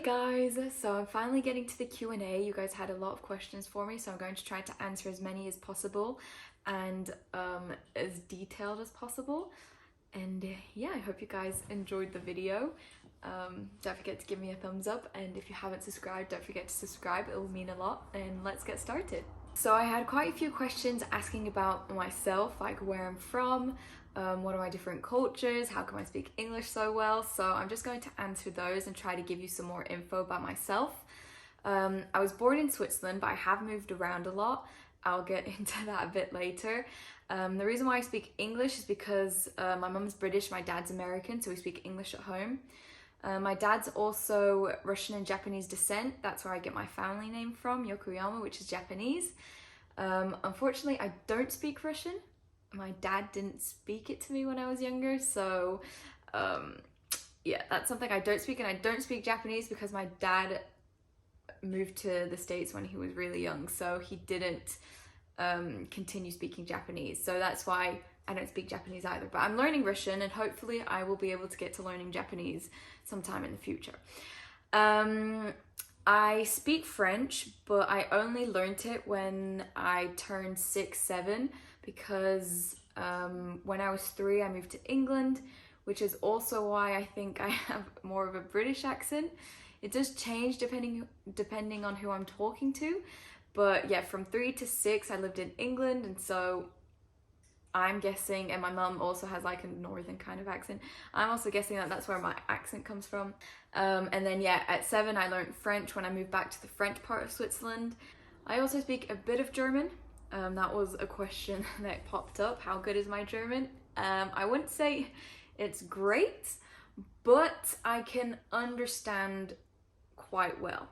guys, so I'm finally getting to the Q&A. You guys had a lot of questions for me, so I'm going to try to answer as many as possible and as detailed as possible. And yeah, I hope you guys enjoyed the video. Don't forget to give me a thumbs up, and if you haven't subscribed, don't forget to subscribe. It will mean a lot, and let's get started. So I had quite a few questions asking about myself, like where I'm from, what are my different cultures, how come I speak English so well. So I'm just going to answer those and try to give you some more info about myself. I was born in Switzerland, but I have moved around a lot. I'll get into that a bit later. The reason why I speak English is because my mum's British, my dad's American, so we speak English at home. My dad's also Russian and Japanese descent. That's where I get my family name from, Yokoyama, which is Japanese. Unfortunately, I don't speak Russian. My dad didn't speak it to me when I was younger, so yeah, that's something I don't speak. And I don't speak Japanese because my dad moved to the States when he was really young, so he didn't continue speaking Japanese. So that's why I don't speak Japanese either, but I'm learning Russian, and hopefully I will be able to get to learning Japanese sometime in the future. I speak French, but I only learned it when I turned 6, 7, because when I was 3, I moved to England, which is also why I think I have more of a British accent. It does change depending on who I'm talking to, but yeah, from 3 to 6, I lived in England, and so I'm guessing, and my mum also has like a northern kind of accent, I'm also guessing that that's where my accent comes from. And then yeah, at 7 I learned French when I moved back to the French part of Switzerland. I also speak a bit of German. That was a question that popped up. How good is my German? I wouldn't say it's great, but I can understand quite well,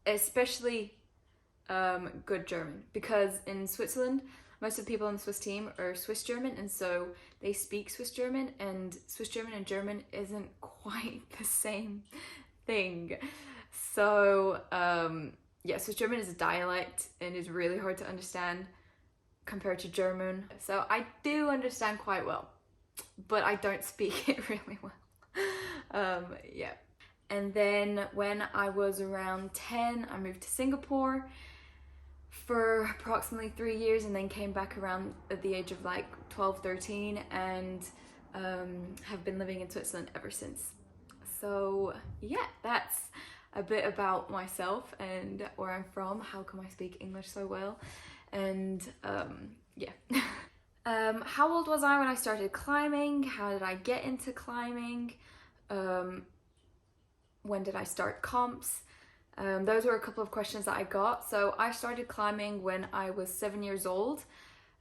especially good German, because in Switzerland, most of the people on the Swiss team are Swiss German, and so they speak Swiss German, and Swiss German and German isn't quite the same thing. So yeah, Swiss German is a dialect and is really hard to understand compared to German. So I do understand quite well, but I don't speak it really well. Yeah. And then when I was around 10, I moved to Singapore for approximately 3 years, and then came back around at the age of like 12, 13, and have been living in Switzerland ever since. So yeah, that's a bit about myself and where I'm from, how come I speak English so well, and yeah. How old was I when I started climbing? How did I get into climbing? When did I start comps? Those were a couple of questions that I got. So I started climbing when I was 7 years old.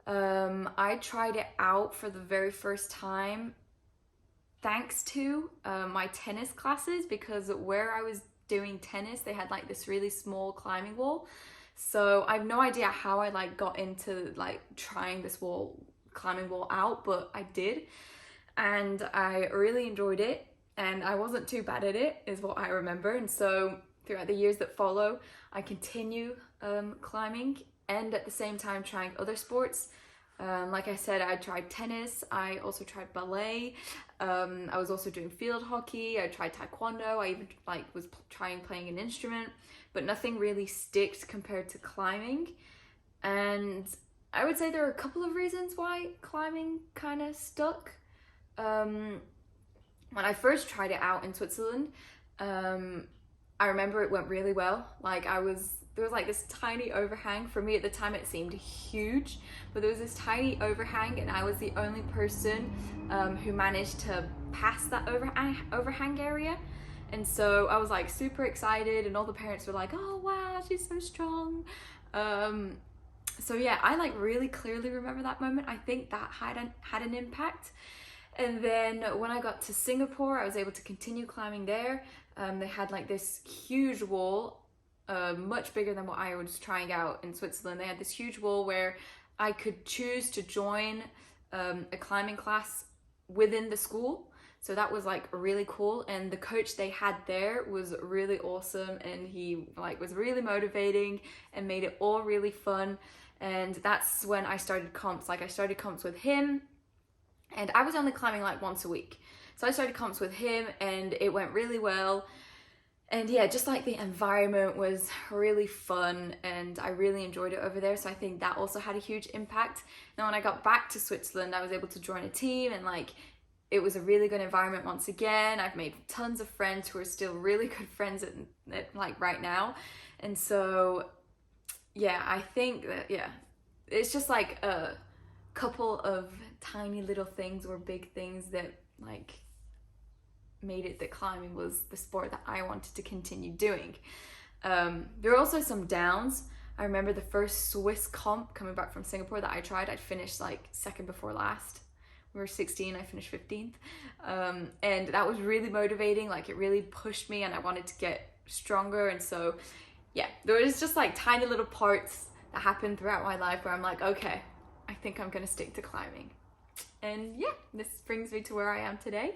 I tried it out for the very first time thanks to my tennis classes, because where I was doing tennis, they had like this really small climbing wall. So I have no idea how I like got into like trying this climbing wall out, but I did, and I really enjoyed it, and I wasn't too bad at it is what I remember. And so throughout the years that follow, I continue climbing, and at the same time trying other sports. Like I said, I tried tennis, I also tried ballet, I was also doing field hockey, I tried taekwondo, I even was trying playing an instrument, but nothing really sticked compared to climbing. And I would say there are a couple of reasons why climbing kind of stuck. When I first tried it out in Switzerland, I remember it went really well. There was like this tiny overhang. For me at the time it seemed huge, but there was this tiny overhang, and I was the only person who managed to pass that overhang area. And so I was like super excited, and all the parents were like, oh wow, she's so strong. So yeah, I like really clearly remember that moment. I think that had an impact. And then when I got to Singapore, I was able to continue climbing there. They had like this huge wall, much bigger than what I was trying out in Switzerland. They had this huge wall where I could choose to join a climbing class within the school. So that was like really cool. And the coach they had there was really awesome, and he like was really motivating and made it all really fun. And that's when I started comps. Like I started comps with him, and I was only climbing like once a week. So I started comps with him, and it went really well. And yeah, just like the environment was really fun and I really enjoyed it over there. So I think that also had a huge impact. Now, when I got back to Switzerland, I was able to join a team and like it was a really good environment once again. I've made tons of friends who are still really good friends at like right now. And so yeah, I think that, yeah, it's just like a couple of tiny little things or big things that like made it that climbing was the sport that I wanted to continue doing. There were also some downs. I remember the first Swiss comp coming back from Singapore that I tried, I'd finished like second before last. We were 16, I finished 15th. And that was really motivating, like it really pushed me and I wanted to get stronger. And so yeah, there was just like tiny little parts that happened throughout my life where I'm like, okay, I think I'm gonna stick to climbing. And yeah, this brings me to where I am today.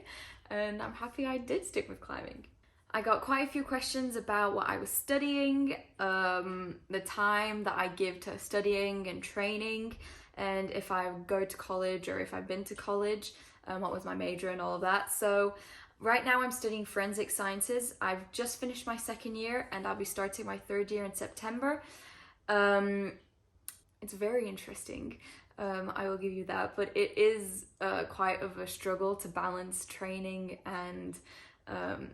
And I'm happy I did stick with climbing. I got quite a few questions about what I was studying, the time that I give to studying and training, and if I go to college or if I've been to college, what was my major and all of that. So right now I'm studying forensic sciences. I've just finished my second year and I'll be starting my third year in September. It's very interesting. I will give you that, but it is quite of a struggle to balance training and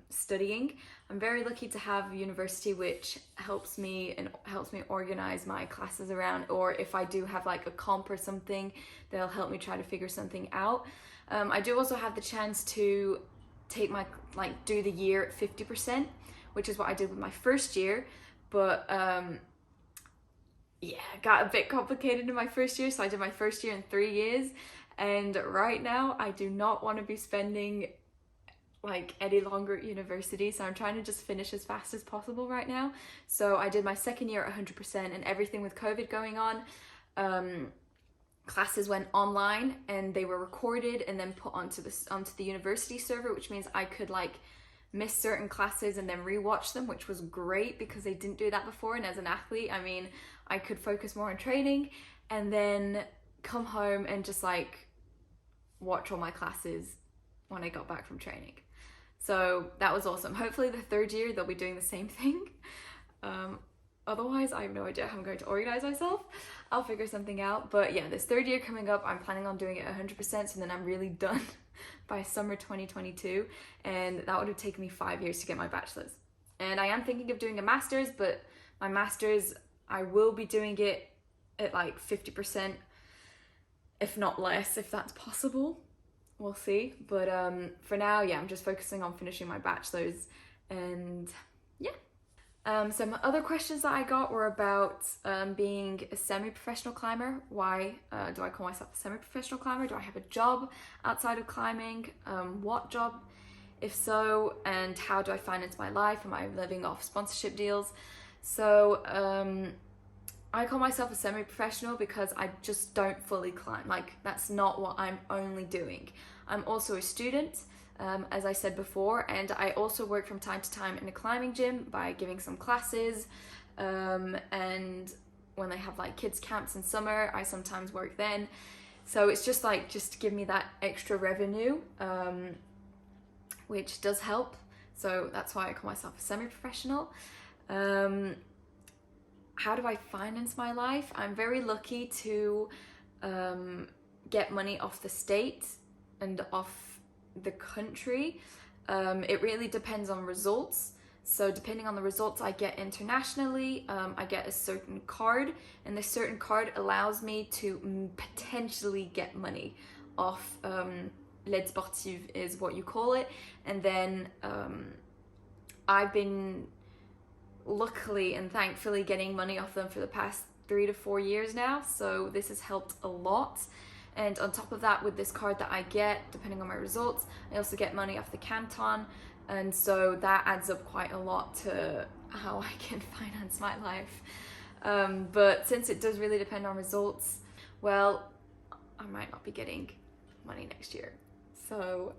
studying. I'm very lucky to have a university which helps me organize my classes around, or if I do have like a comp or something, they'll help me try to figure something out. I do also have the chance to take my do the year at 50%, which is what I did with my first year, but yeah, it got a bit complicated in my first year, so I did my first year in 3 years, and right now I do not want to be spending like any longer at university, so I'm trying to just finish as fast as possible right now. So I did my second year at 100%, and everything with COVID going on, classes went online and they were recorded and then put onto the university server, which means I could like miss certain classes and then rewatch them, which was great because they didn't do that before. And as an athlete, I mean, I could focus more on training and then come home and just like watch all my classes when I got back from training. So that was awesome. Hopefully the third year they'll be doing the same thing. Otherwise, I have no idea how I'm going to organize myself. I'll figure something out. But yeah, this third year coming up, I'm planning on doing it 100%, so then I'm really done by summer 2022. And that would have taken me 5 years to get my bachelor's. And I am thinking of doing a master's, but my master's, I will be doing it at like 50%, if not less, if that's possible. We'll see. But for now, yeah, I'm just focusing on finishing my bachelor's, and yeah. Some other questions that I got were about being a semi-professional climber. Why do I call myself a semi-professional climber? Do I have a job outside of climbing? What job, if so? And how do I finance my life? Am I living off sponsorship deals? So I call myself a semi-professional because I just don't fully climb. Like, that's not what I'm only doing. I'm also a student, as I said before, and I also work from time to time in a climbing gym by giving some classes, and when they have like kids camps in summer, I sometimes work then. So it's just like, just to give me that extra revenue, which does help. So that's why I call myself a semi-professional. How do I finance my life? I'm very lucky to get money off the state and off the country. It really depends on results. So depending on the results I get internationally, I get a certain card, and this certain card allows me to potentially get money off l'aide sportive is what you call it. And then I've been luckily and thankfully getting money off them for the past 3 to 4 years now, so this has helped a lot. And on top of that, with this card that I get, depending on my results, I also get money off the canton, and so that adds up quite a lot to how I can finance my life. But since it does really depend on results, well, I might not be getting money next year, so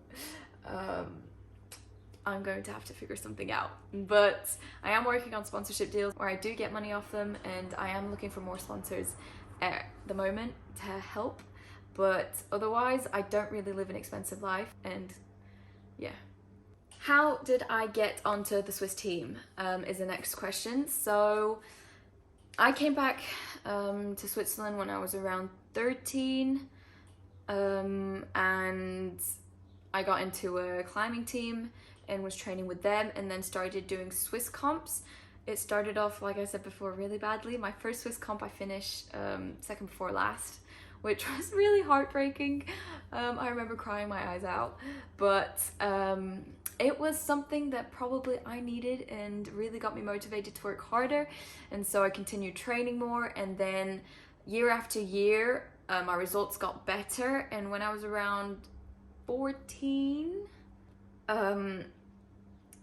I'm going to have to figure something out. But I am working on sponsorship deals where I do get money off them, and I am looking for more sponsors at the moment to help. But otherwise, I don't really live an expensive life, and yeah. How did I get onto the Swiss team is the next question. So I came back to Switzerland when I was around 13, and I got into a climbing team and was training with them, and then started doing Swiss comps. It started off, like I said before, really badly. My first Swiss comp I finished second before last, which was really heartbreaking. I remember crying my eyes out, but it was something that probably I needed and really got me motivated to work harder. And so I continued training more, and then year after year, my results got better. And when I was around 14,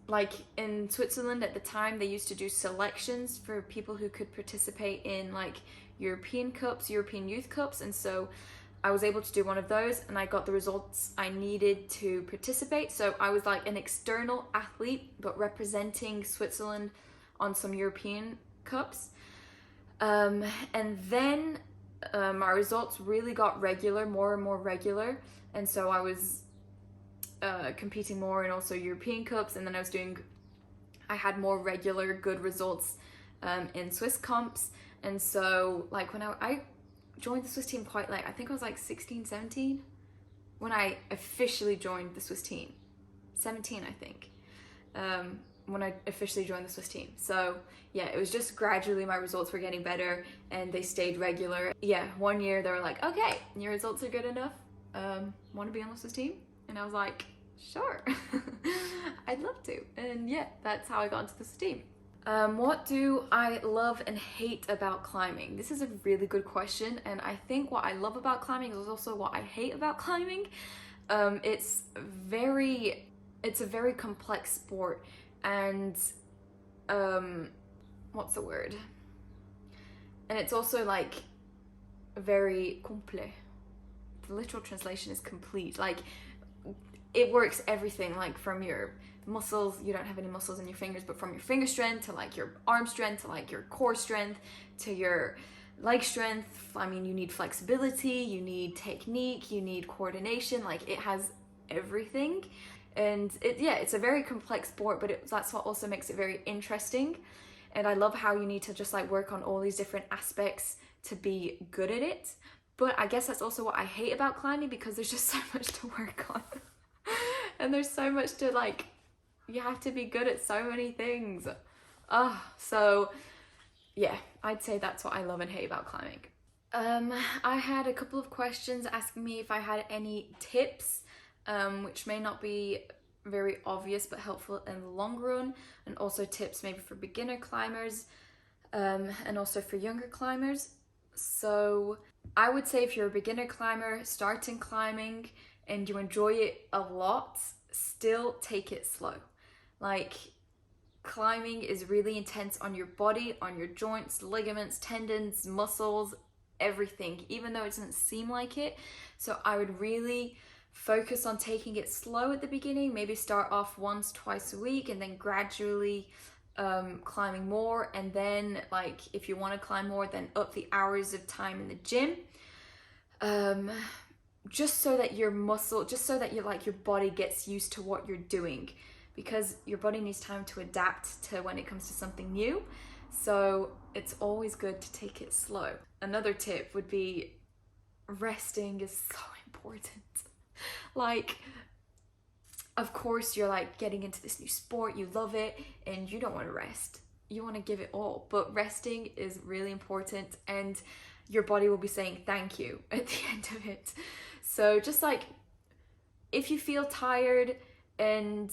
like in Switzerland at the time, they used to do selections for people who could participate in like European Cups, European Youth Cups, and so I was able to do one of those, and I got the results I needed to participate. So I was like an external athlete, but representing Switzerland on some European Cups. And then my results really got regular, more and more regular, and so I was competing more in also European Cups, and then I had more regular good results in Swiss comps. And so like when I joined the Swiss team quite late, I think I was like 16, 17 when I officially joined the Swiss team. 17, I think, when I officially joined the Swiss team. So yeah, it was just gradually my results were getting better and they stayed regular. Yeah, one year they were like, okay, your results are good enough, want to be on the Swiss team? And I was like, sure. I'd love to. And yeah, that's how I got into the Swiss team. What do I love and hate about climbing? This is a really good question, and I think what I love about climbing is also what I hate about climbing. It's a very complex sport, and what's the word? And it's also like very complet. The literal translation is complete. Like it works everything, like from your muscles, you don't have any muscles in your fingers, but from your finger strength to like your arm strength to like your core strength to your leg strength. I mean, you need flexibility, you need technique, you need coordination. Like it has everything, and it's a very complex sport, but that's what also makes it very interesting. And I love how you need to just like work on all these different aspects to be good at it. But I guess that's also what I hate about climbing, because there's just so much to work on. And there's so much to like, you have to be good at so many things. So yeah, I'd say that's what I love and hate about climbing. I had a couple of questions asking me if I had any tips, which may not be very obvious but helpful in the long run, and also tips maybe for beginner climbers, and also for younger climbers. So I would say if you're a beginner climber starting climbing and you enjoy it a lot, still take it slow. Like climbing is really intense on your body, on your joints, ligaments, tendons, muscles, everything, even though it doesn't seem like it. So I would really focus on taking it slow at the beginning, maybe start off once, twice a week, and then gradually climbing more. And then like if you want to climb more, then up the hours of time in the gym, just so that your body gets used to what you're doing, because your body needs time to adapt to when it comes to something new. So it's always good to take it slow. Another tip would be resting is so important. Like, of course, you're like getting into this new sport, you love it, and you don't want to rest. You want to give it all, but resting is really important, and your body will be saying thank you at the end of it. So just like, if you feel tired and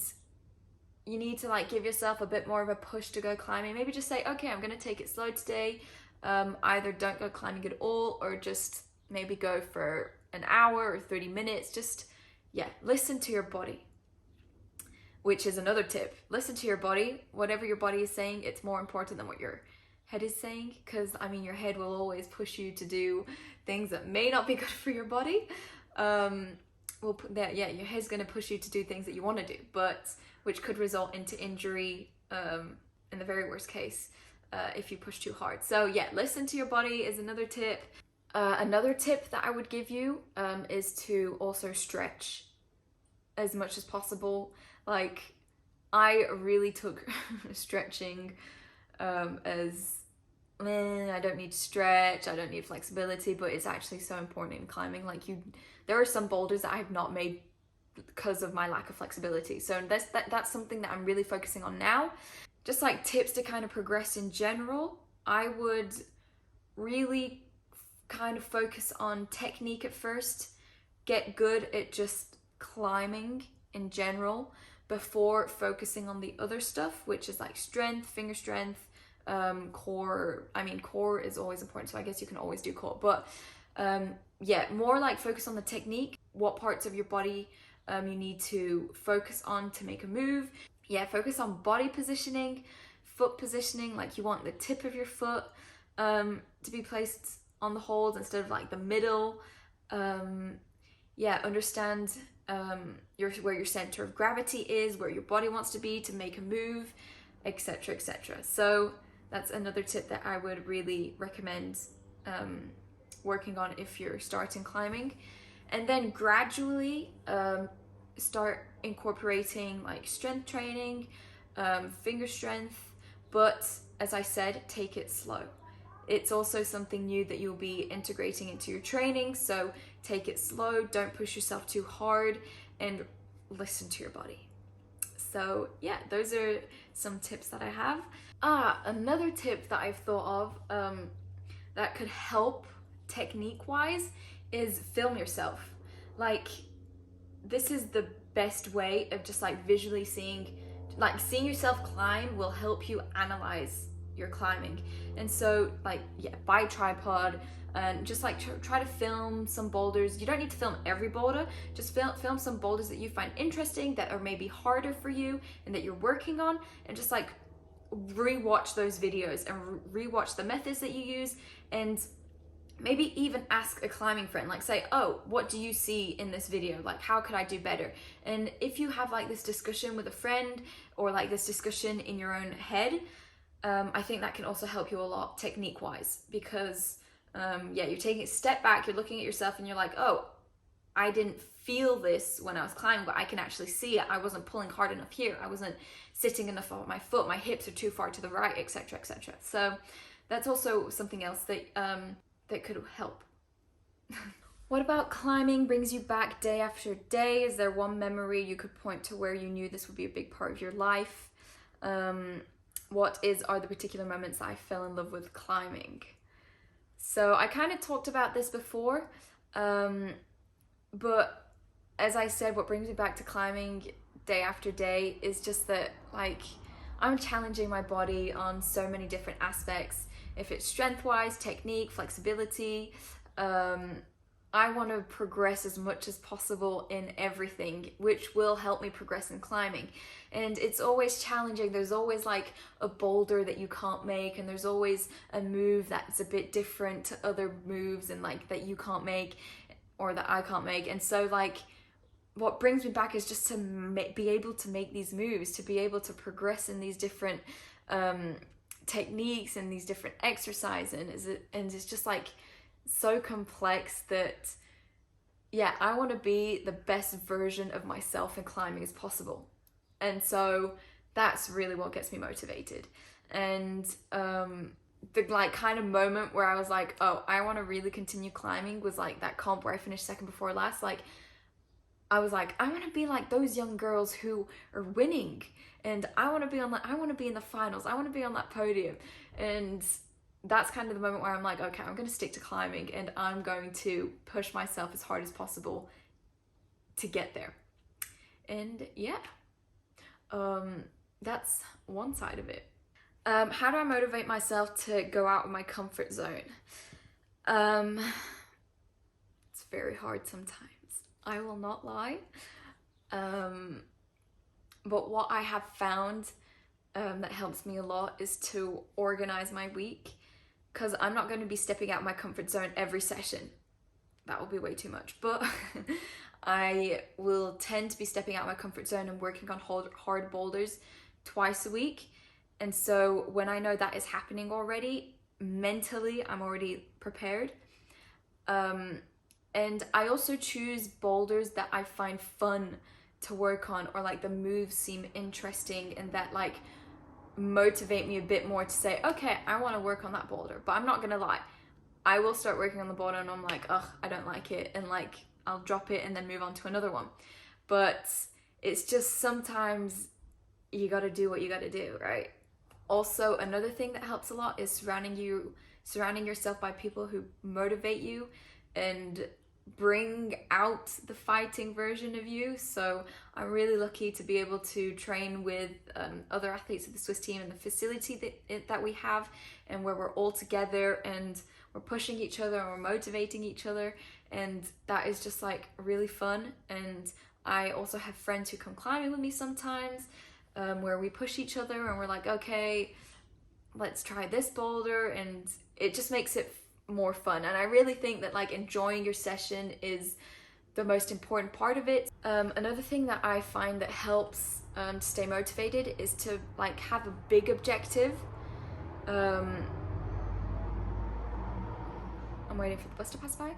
you need to like give yourself a bit more of a push to go climbing, maybe just say, okay, I'm gonna take it slow today. Either don't go climbing at all, or just maybe go for an hour or 30 minutes. Just, yeah, listen to your body, which is another tip. Listen to your body. Whatever your body is saying, it's more important than what your head is saying, because I mean, your head will always push you to do things that may not be good for your body. Your head's going to push you to do things that you want to do, but which could result into injury in the very worst case if you push too hard. So yeah, listen to your body is another tip. Another tip that I would give you is to also stretch as much as possible. Like, I really took stretching as, I don't need to stretch, I don't need flexibility, but it's actually so important in climbing. Like there are some boulders that I have not made because of my lack of flexibility. So that's something that I'm really focusing on now. Just like tips to kind of progress in general, I would really kind of focus on technique at first, get good at just climbing in general before focusing on the other stuff, which is like strength, finger strength, core. I mean, core is always important, so I guess you can always do core, but yeah, more like focus on the technique, what parts of your body you need to focus on to make a move. Yeah, focus on body positioning, foot positioning, like you want the tip of your foot to be placed on the hold instead of like the middle. Yeah, understand where your center of gravity is, where your body wants to be to make a move, etc, etc. So that's another tip that I would really recommend working on if you're starting climbing. And then gradually start incorporating like strength training, finger strength, but as I said, take it slow. It's also something new that you'll be integrating into your training, so take it slow, don't push yourself too hard, and listen to your body. So yeah, those are some tips that I have. Another tip that I've thought of that could help technique-wise is film yourself. Like, this is the best way of just like visually seeing yourself climb will help you analyze your climbing. And so like, yeah, buy a tripod and just like try to film some boulders. You don't need to film every boulder, just film some boulders that you find interesting, that are maybe harder for you and that you're working on, and just like rewatch those videos and rewatch the methods that you use, and maybe even ask a climbing friend, like say, oh, what do you see in this video? Like, how could I do better? And if you have like this discussion with a friend, or like this discussion in your own head, I think that can also help you a lot technique-wise, because yeah, you're taking a step back, you're looking at yourself and you're like, oh, I didn't feel this when I was climbing, but I can actually see it. I wasn't pulling hard enough here. I wasn't sitting enough on my foot. My hips are too far to the right, etc, etc. So that's also something else that that could help. What about climbing brings you back day after day? Is there one memory you could point to where you knew this would be a big part of your life? Are the particular moments that I fell in love with climbing? So I kind of talked about this before, but as I said, what brings me back to climbing day after day is just that, like, I'm challenging my body on so many different aspects. If it's strength-wise, technique, flexibility, I want to progress as much as possible in everything, which will help me progress in climbing. And it's always challenging. There's always like a boulder that you can't make, and there's always a move that's a bit different to other moves and like that you can't make or that I can't make. And so like, what brings me back is just to be able to make these moves, to be able to progress in these different techniques and these different exercises. And it's just like so complex that, yeah, I want to be the best version of myself in climbing as possible. And so that's really what gets me motivated. And the like kind of moment where I was like, oh, I want to really continue climbing was like that comp where I finished second before last. Like, I was like, I want to be like those young girls who are winning, and I want to be in the finals. I want to be on that podium. And that's kind of the moment where I'm like, okay, I'm going to stick to climbing, and I'm going to push myself as hard as possible to get there. And yeah, that's one side of it. How do I motivate myself to go out of my comfort zone? It's very hard sometimes, I will not lie. But what I have found that helps me a lot is to organize my week, because I'm not going to be stepping out my comfort zone every session. That will be way too much. But I will tend to be stepping out my comfort zone and working on hard boulders twice a week. And so when I know that is happening already, mentally, I'm already prepared. And I also choose boulders that I find fun to work on, or like the moves seem interesting and that like motivate me a bit more to say, okay, I want to work on that boulder. But I'm not gonna lie, I will start working on the boulder and I'm like, ugh, I don't like it, and like I'll drop it and then move on to another one. But it's just sometimes you gotta do what you gotta do, right? Also, another thing that helps a lot is surrounding yourself by people who motivate you and bring out the fighting version of you. So I'm really lucky to be able to train with other athletes of the Swiss team in the facility that we have, and where we're all together and we're pushing each other and we're motivating each other, and that is just like really fun. And I also have friends who come climbing with me sometimes, where we push each other and we're like, okay, let's try this boulder, and it just makes it more fun. And I really think that like enjoying your session is the most important part of it. Another thing that I find that helps to stay motivated is to like have a big objective. I'm waiting for the bus to pass by.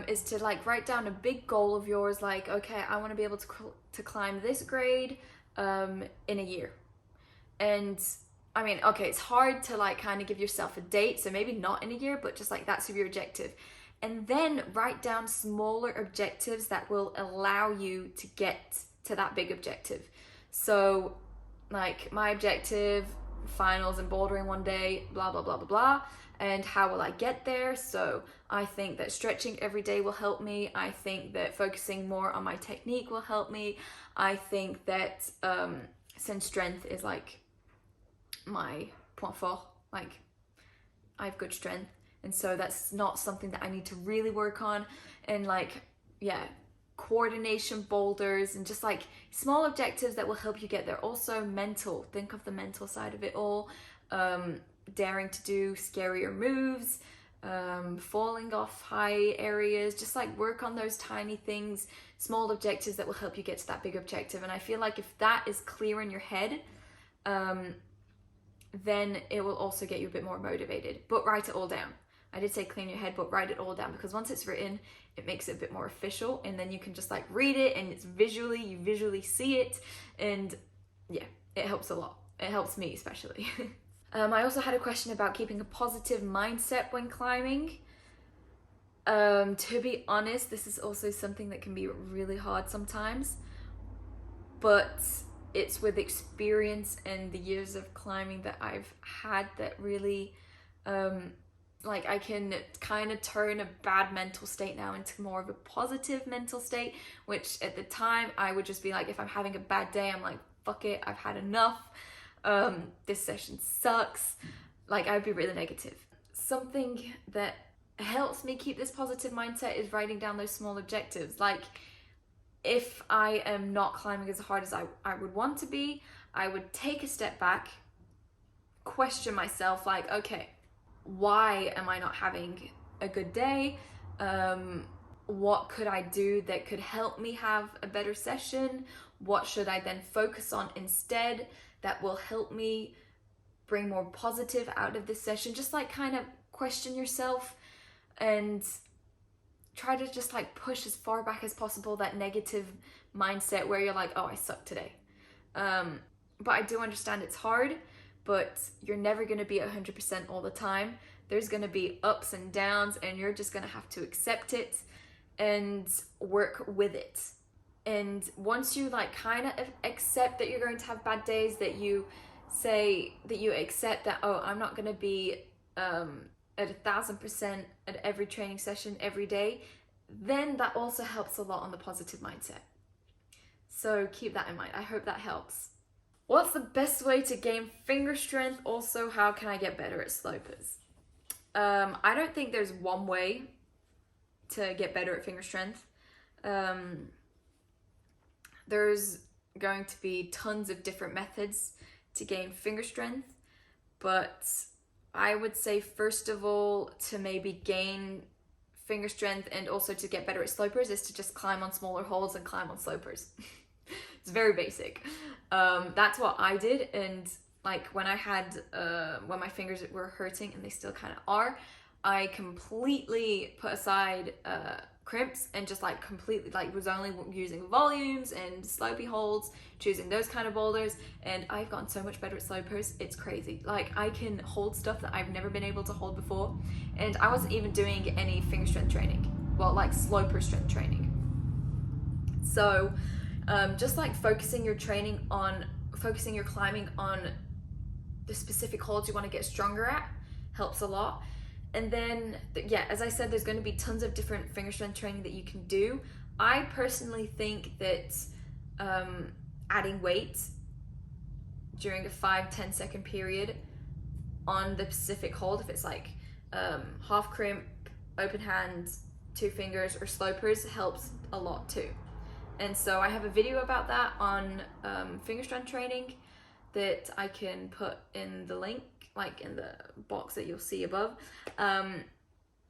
Is to like write down a big goal of yours, like, okay, I want to be able to climb this grade in a year. And I mean, okay, it's hard to like kind of give yourself a date, so maybe not in a year, but just like that's your objective. And then write down smaller objectives that will allow you to get to that big objective. So like my objective, finals and bouldering one day, blah, blah, blah, blah, blah. And how will I get there? So I think that stretching every day will help me. I think that focusing more on my technique will help me. I think that since strength is like my point fort, like I have good strength, and so that's not something that I need to really work on. And like, yeah, coordination boulders and just like small objectives that will help you get there. Also mental, think of the mental side of it all. Daring to do scarier moves, falling off high areas, just like work on those tiny things, small objectives that will help you get to that big objective. And I feel like if that is clear in your head, then it will also get you a bit more motivated. But write it all down. I did say clean your head, but write it all down, because once it's written, it makes it a bit more official, and then you can just like read it and it's you visually see it, and yeah, it helps a lot. It helps me especially. I also had a question about keeping a positive mindset when climbing. To be honest, this is also something that can be really hard sometimes, but it's with experience and the years of climbing that I've had that really, like I can kind of turn a bad mental state now into more of a positive mental state, which at the time I would just be like, if I'm having a bad day, I'm like, fuck it, I've had enough. This session sucks. Like I'd be really negative. Something that helps me keep this positive mindset is writing down those small objectives. Like if I am not climbing as hard as I would want to be, I would take a step back, question myself, like, okay, why am I not having a good day? What could I do that could help me have a better session? What should I then focus on instead that will help me bring more positive out of this session? Just like kind of question yourself and try to just like push as far back as possible that negative mindset where you're like, oh, I suck today. But I do understand it's hard, but you're never going to be 100% all the time. There's going to be ups and downs, and you're just going to have to accept it and work with it. And once you like kind of accept that you're going to have bad days, that you say that you accept that, oh, I'm not going to be at 1,000% at every training session every day, then that also helps a lot on the positive mindset. So keep that in mind. I hope that helps. What's the best way to gain finger strength? Also, how can I get better at slopers? I don't think there's one way to get better at finger strength. There's going to be tons of different methods to gain finger strength, but I would say first of all, to maybe gain finger strength and also to get better at slopers is to just climb on smaller holes and climb on slopers. It's very basic. That's what I did, and like when I had when my fingers were hurting, and they still kind of are, I completely put aside crimps and just like completely like was only using volumes and slopey holds, choosing those kind of boulders, and I've gotten so much better at slopers. It's crazy. Like I can hold stuff that I've never been able to hold before, and I wasn't even doing any finger strength training, well, like sloper strength training. So just like focusing your climbing on the specific holds you want to get stronger at helps a lot. And then, yeah, as I said, there's going to be tons of different finger strength training that you can do. I personally think that adding weight during a 5-10 second period on the specific hold, if it's like half crimp, open hand, 2 fingers, or slopers, helps a lot too. And so I have a video about that on finger strength training that I can put in the link, like in the box that you'll see above. And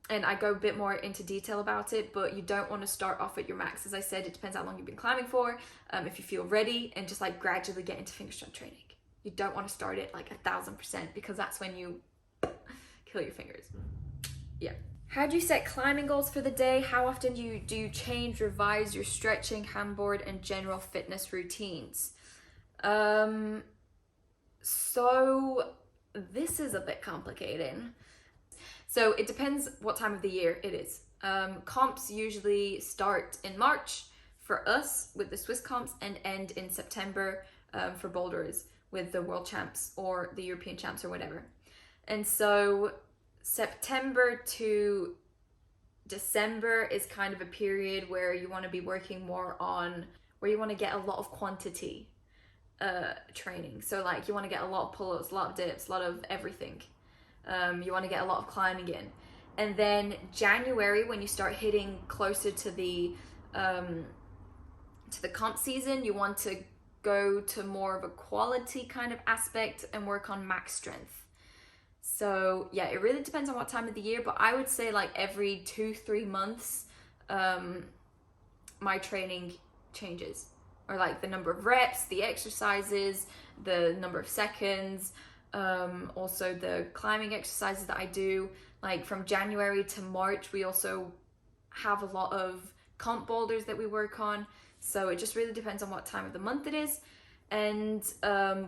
I go a bit more into detail about it, but you don't want to start off at your max. As I said, it depends how long you've been climbing for, if you feel ready, and just like gradually get into finger strength training. You don't want to start it like 1000%, because that's when you kill your fingers. Yeah. How do you set climbing goals for the day? How often do you change, revise your stretching, handboard, and general fitness routines? So this is a bit complicated. So it depends what time of the year it is. Comps usually start in March for us with the Swiss comps and end in September for boulders with the world champs or the European champs or whatever. And so September to December is kind of a period where you want to be working more on, where you want to get a lot of quantity training. So like you want to get a lot of pull-ups, a lot of dips, a lot of everything. You want to get a lot of climbing in. And then January, when you start hitting closer to the comp season, you want to go to more of a quality kind of aspect and work on max strength. So yeah, it really depends on what time of the year, but I would say like every 2-3 months, my training changes, or like the number of reps, the exercises, the number of seconds, also the climbing exercises that I do. Like from January to March, we also have a lot of comp boulders that we work on. So it just really depends on what time of the month it is, and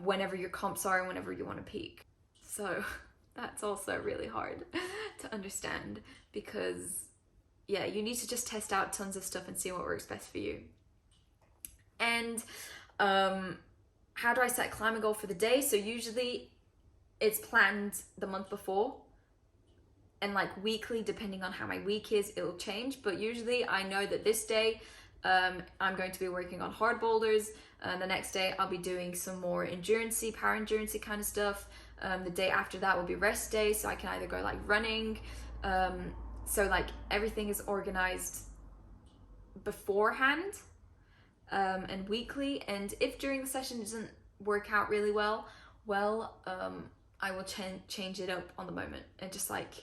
whenever your comps are and whenever you want to peak. So that's also really hard to understand, because yeah, you need to just test out tons of stuff and see what works best for you. And how do I set a climbing goal for the day? So usually it's planned the month before, and like weekly, depending on how my week is, it'll change. But usually I know that this day I'm going to be working on hard boulders, and the next day I'll be doing some more endurance-y, power endurance-y kind of stuff. The day after that will be rest day, so I can either go like running. So like everything is organized beforehand and weekly. And if during the session it doesn't work out really well, I will change it up on the moment and just like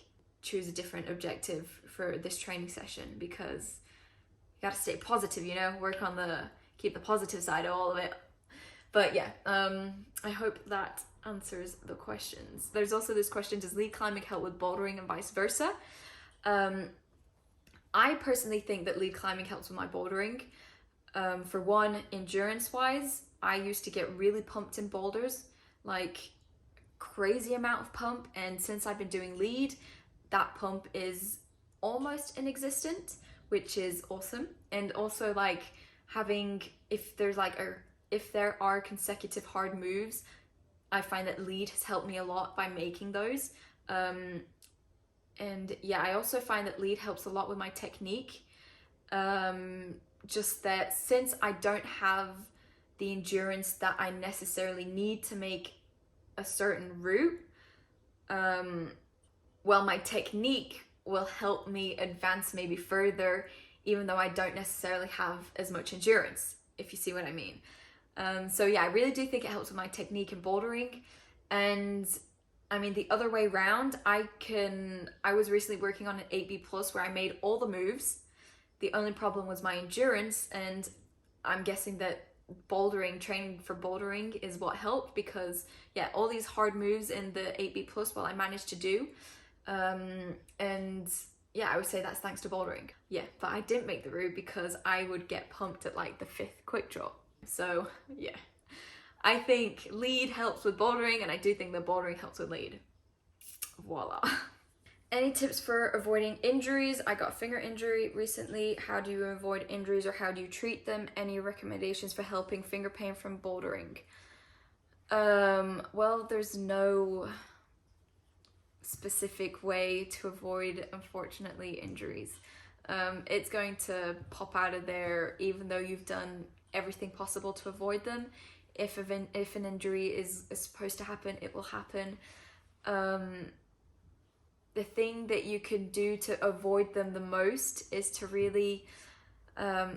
choose a different objective for this training session, because you gotta stay positive, you know, keep the positive side of all of it. But yeah, I hope that answers the questions. There's also this question, does lead climbing help with bouldering and vice versa? I personally think that lead climbing helps with my bouldering. For one, endurance wise, I used to get really pumped in boulders, like crazy amount of pump, and since I've been doing lead, that pump is almost inexistent, which is awesome. And also like if there are consecutive hard moves, I find that lead has helped me a lot by making those. And yeah, I also find that lead helps a lot with my technique. Just that since I don't have the endurance that I necessarily need to make a certain route, my technique will help me advance maybe further, even though I don't necessarily have as much endurance, if you see what I mean. So yeah, I really do think it helps with my technique in bouldering. And I mean, the other way around, I was recently working on an 8B plus where I made all the moves. The only problem was my endurance, and I'm guessing that training for bouldering is what helped, because yeah, all these hard moves in the 8B plus, I managed to do. And yeah, I would say that's thanks to bouldering. Yeah, but I didn't make the route because I would get pumped at like the 5th quick draw. So yeah, I think lead helps with bouldering, and I do think that bouldering helps with lead. Voila. Any tips for avoiding injuries? I got a finger injury recently. How do you avoid injuries, or how do you treat them? Any recommendations for helping finger pain from bouldering? Well, there's no specific way to avoid, unfortunately, injuries. It's going to pop out of there even though you've done everything possible to avoid them. If an injury is supposed to happen, it will happen. The thing that you can do to avoid them the most is to really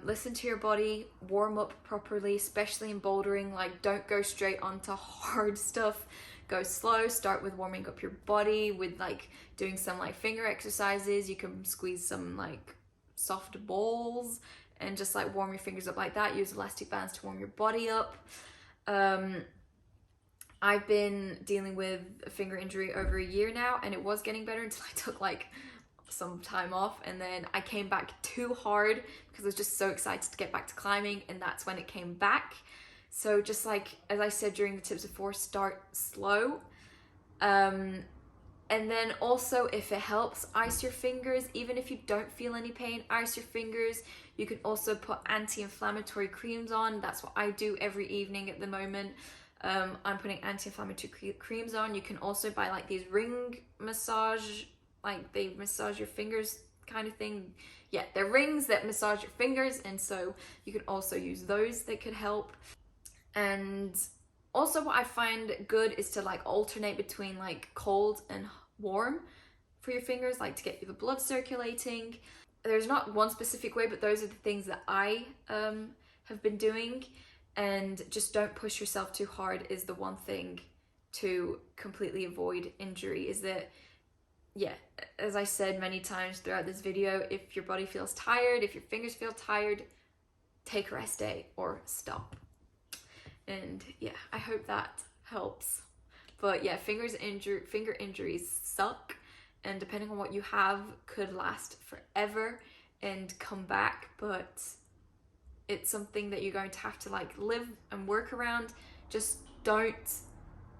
listen to your body, warm up properly, especially in bouldering. Like, don't go straight onto hard stuff. Go slow. Start with warming up your body with like doing some like finger exercises. You can squeeze some like soft balls and just like warm your fingers up like that. Use elastic bands to warm your body up. I've been dealing with a finger injury over a year now, and it was getting better until I took like some time off, and then I came back too hard because I was just so excited to get back to climbing, and that's when it came back. So just like, as I said during the tips before, start slow. And then also, if it helps, ice your fingers. Even if you don't feel any pain, ice your fingers. You can also put anti-inflammatory creams on. That's what I do every evening at the moment. I'm putting anti-inflammatory creams on. You can also buy like these ring massage, like they massage your fingers kind of thing. Yeah, they're rings that massage your fingers, and so you can also use those that could help. And also what I find good is to like alternate between like cold and warm for your fingers, like to get the blood circulating. There's not one specific way, but those are the things that I have been doing. And just don't push yourself too hard is the one thing to completely avoid injury. Is that, yeah, as I said many times throughout this video, if your body feels tired, if your fingers feel tired, take a rest day or stop. And yeah, I hope that helps. But yeah, finger injuries suck, and depending on what you have, could last forever and come back, but it's something that you're going to have to like live and work around. Just don't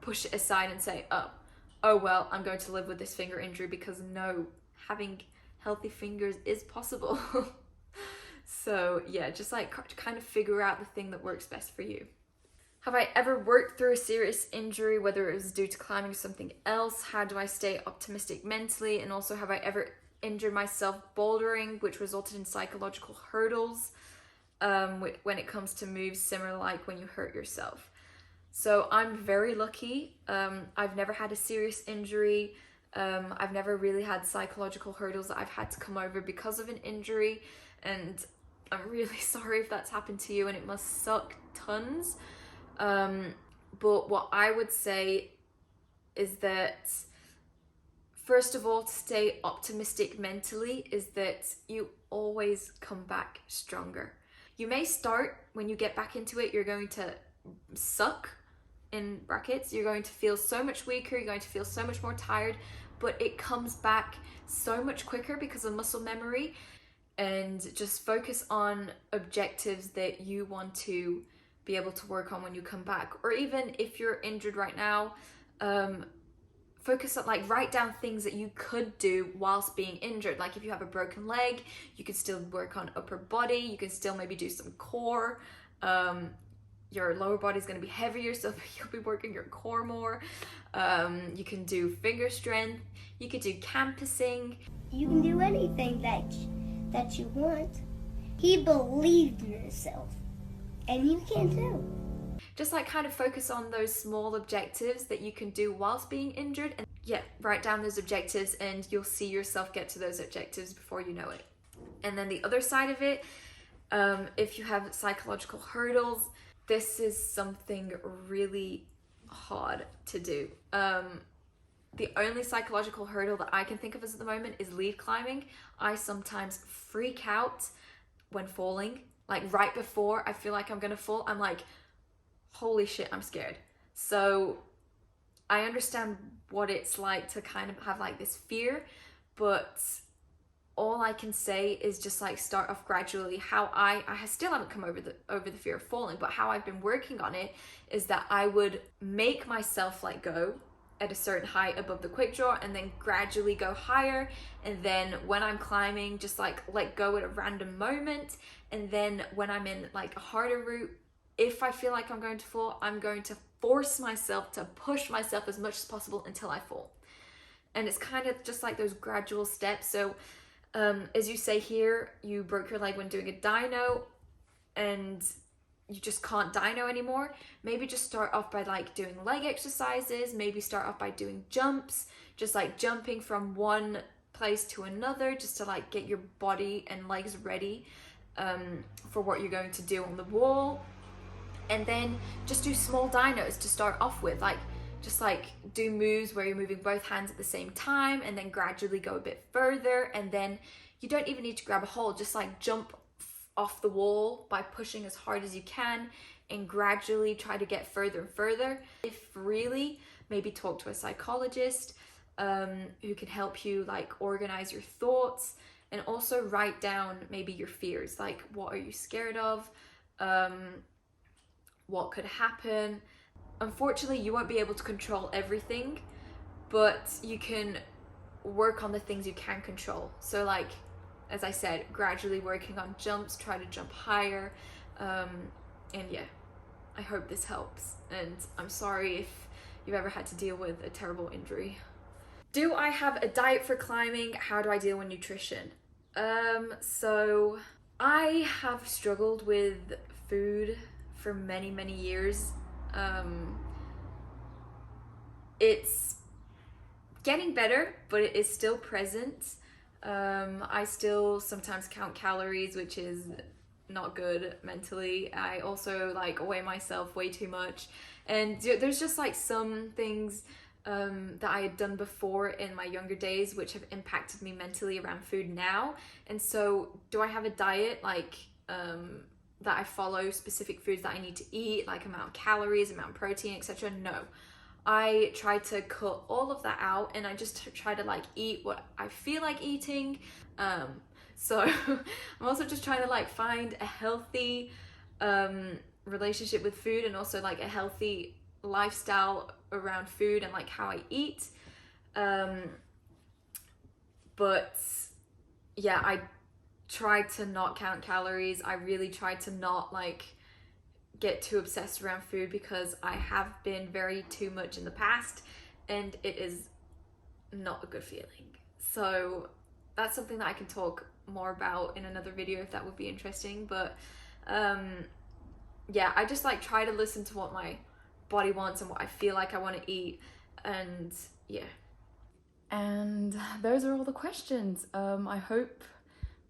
push it aside and say, oh well, I'm going to live with this finger injury, because no, having healthy fingers is possible. So yeah, just like kind of figure out the thing that works best for you. Have I ever worked through a serious injury, whether it was due to climbing or something else? How do I stay optimistic mentally? And also, have I ever injured myself bouldering, which resulted in psychological hurdles? When it comes to moves similar like when you hurt yourself. So I'm very lucky. I've never had a serious injury. I've never really had psychological hurdles that I've had to come over because of an injury, and I'm really sorry if that's happened to you, and it must suck tons. But what I would say is that, first of all, to stay optimistic mentally is that you always come back stronger. You may start, when you get back into it, you're going to suck, in brackets. You're going to feel so much weaker. You're going to feel so much more tired, but it comes back so much quicker because of muscle memory. And just focus on objectives that you want to be able to work on when you come back. Or even if you're injured right now, focus on, like, write down things that you could do whilst being injured. Like if you have a broken leg, you could still work on upper body. You can still maybe do some core. Your lower body is going to be heavier, so you'll be working your core more. You can do finger strength. You could do campusing. You can do anything that you want. He believed in himself, and you can too. Just like kind of focus on those small objectives that you can do whilst being injured, and yeah, write down those objectives and you'll see yourself get to those objectives before you know it. And then the other side of it, if you have psychological hurdles, this is something really hard to do. The only psychological hurdle that I can think of at the moment is lead climbing. I sometimes freak out when falling. Like right before I feel like I'm gonna fall, I'm like, holy shit, I'm scared. So I understand what it's like to kind of have like this fear, but all I can say is just like start off gradually. How I still haven't come over the fear of falling, but how I've been working on it is that I would make myself let go at a certain height above the quick draw and then gradually go higher, and then when I'm climbing just like let go at a random moment, and then when I'm in like a harder route, if I feel like I'm going to fall, I'm going to force myself to push myself as much as possible until I fall. And it's kind of just like those gradual steps. So as you say here, you broke your leg when doing a dyno and you just can't dyno anymore. Maybe just start off by like doing leg exercises. Maybe start off by doing jumps, just like jumping from one place to another, just to like get your body and legs ready for what you're going to do on the wall. And then just do small dynos to start off with, like just like do moves where you're moving both hands at the same time, and then gradually go a bit further. And then you don't even need to grab a hold, just like jump off the wall by pushing as hard as you can and gradually try to get further and further. If really, maybe talk to a psychologist who can help you like organize your thoughts, and also write down maybe your fears, like what are you scared of, what could happen. Unfortunately, you won't be able to control everything, but you can work on the things you can control. So like, as I said, gradually working on jumps, try to jump higher. And yeah, I hope this helps. And I'm sorry if you've ever had to deal with a terrible injury. Do I have a diet for climbing? How do I deal with nutrition? So I have struggled with food for many, many years. It's getting better, but it is still present. I still sometimes count calories, which is not good mentally. I also like weigh myself way too much, and there's just like some things that I had done before in my younger days which have impacted me mentally around food now. And so do I have a diet like that I follow specific foods that I need to eat, like amount of calories, amount of protein, etc.? No. I try to cut all of that out, and I just try to like eat what I feel like eating. So I'm also just trying to like find a healthy relationship with food, and also like a healthy lifestyle around food and like how I eat. But yeah, I try to not count calories. I really try to not like get too obsessed around food, because I have been very too much in the past, and it is not a good feeling. So that's something that I can talk more about in another video if that would be interesting. But yeah, I just like try to listen to what my body wants and what I feel like I want to eat. And yeah, and those are all the questions. I hope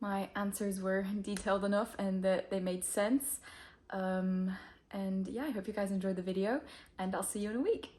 my answers were detailed enough and that they made sense. And yeah, I hope you guys enjoyed the video, and I'll see you in a week.